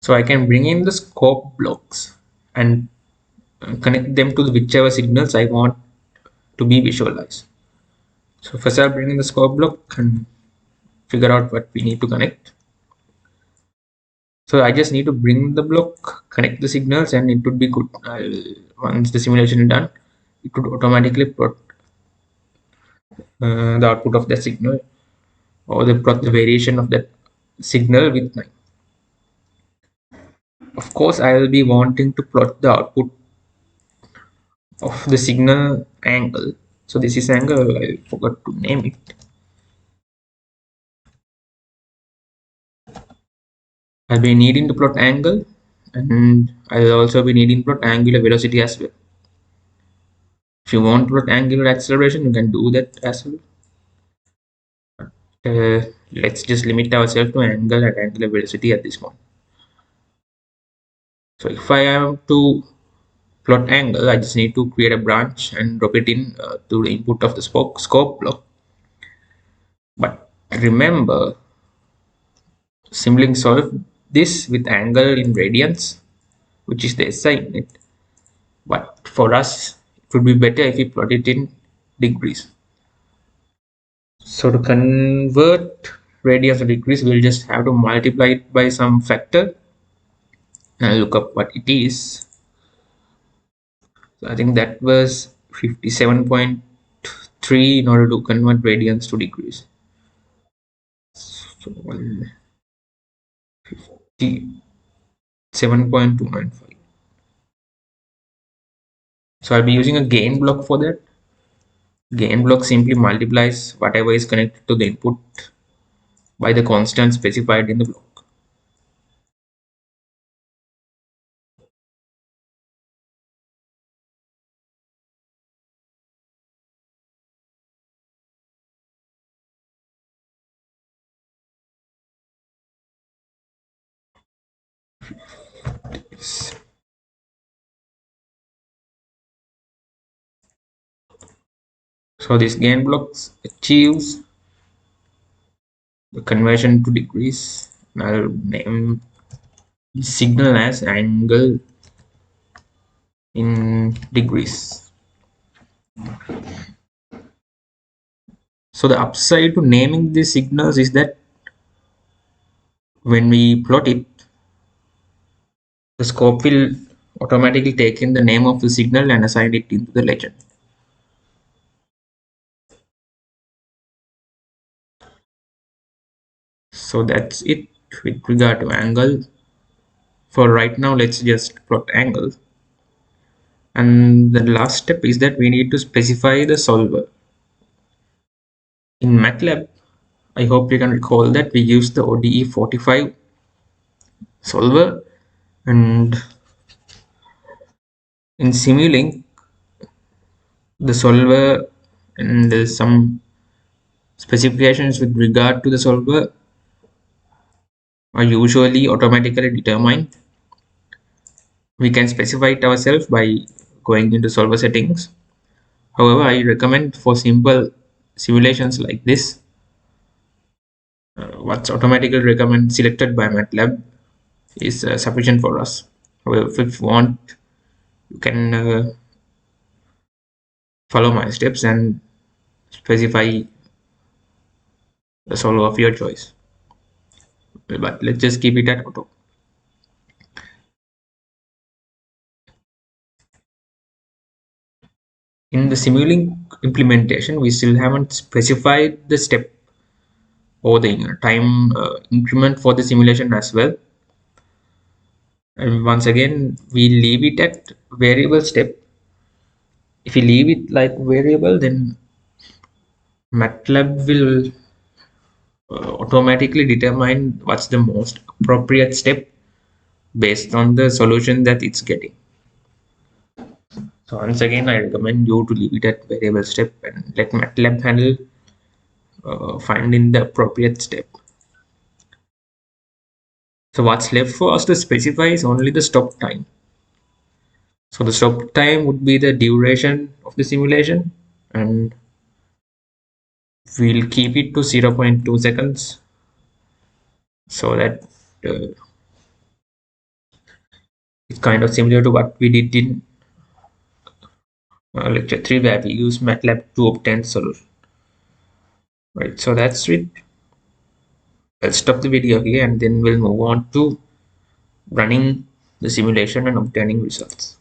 So I can bring in the scope blocks and connect them to whichever signals I want to be visualized. So first I'll bring in the scope block and figure out what we need to connect. So I just need to bring the block, connect the signals, and it would be good. Once the simulation is done, it would automatically plot the output of that signal, or plot the variation of that signal with 9. Of course, I will be wanting to plot the output of the signal angle. So this is angle, I forgot to name it. I'll be needing to plot angle, and I'll also be needing to plot angular velocity as well. If you want to plot angular acceleration, you can do that as well. Let's just limit ourselves to angle and angular velocity at this point. So if I have to plot angle, I just need to create a branch and drop it in to the input of the scope block. But remember, Simulink solve this with angle in radians, which is the SI unit. But for us, it would be better if we plot it in degrees. So to convert radians to degrees, we'll just have to multiply it by some factor and look up what it is. So I think that was 57.3 in order to convert radians to degrees. So 57.295. So I'll be using a gain block for that. Gain block simply multiplies whatever is connected to the input by the constant specified in the block. So this gain block achieves the conversion to degrees. I'll name the signal as angle in degrees. So the upside to naming these signals is that when we plot it, the scope will automatically take in the name of the signal and assign it into the legend. So that's it with regard to angle. For right now, let's just plot angle. And the last step is that we need to specify the solver. In MATLAB, I hope you can recall that we use the ODE45 solver, and in Simulink, the solver and some specifications with regard to the solver are usually automatically determined. We can specify it ourselves by going into solver settings. However, I recommend for simple simulations like this, what's automatically selected by MATLAB is sufficient for us. However, if you want, you can follow my steps and specify the solver of your choice. But let's just keep it at auto. In the Simulink implementation, we still haven't specified the step or the time increment for the simulation as well. And once again, we leave it at variable step. If we leave it like variable, then MATLAB will automatically determine what's the most appropriate step based on the solution that it's getting. So once again, I recommend you to leave it at variable step and let MATLAB handle finding the appropriate step. So what's left for us to specify is only the stop time. So the stop time would be the duration of the simulation, and we'll keep it to 0.2 seconds so that kind of similar to what we did in lecture 3, where we use MATLAB to obtain solution. Right, so that's it. I'll stop the video here and then we'll move on to running the simulation and obtaining results.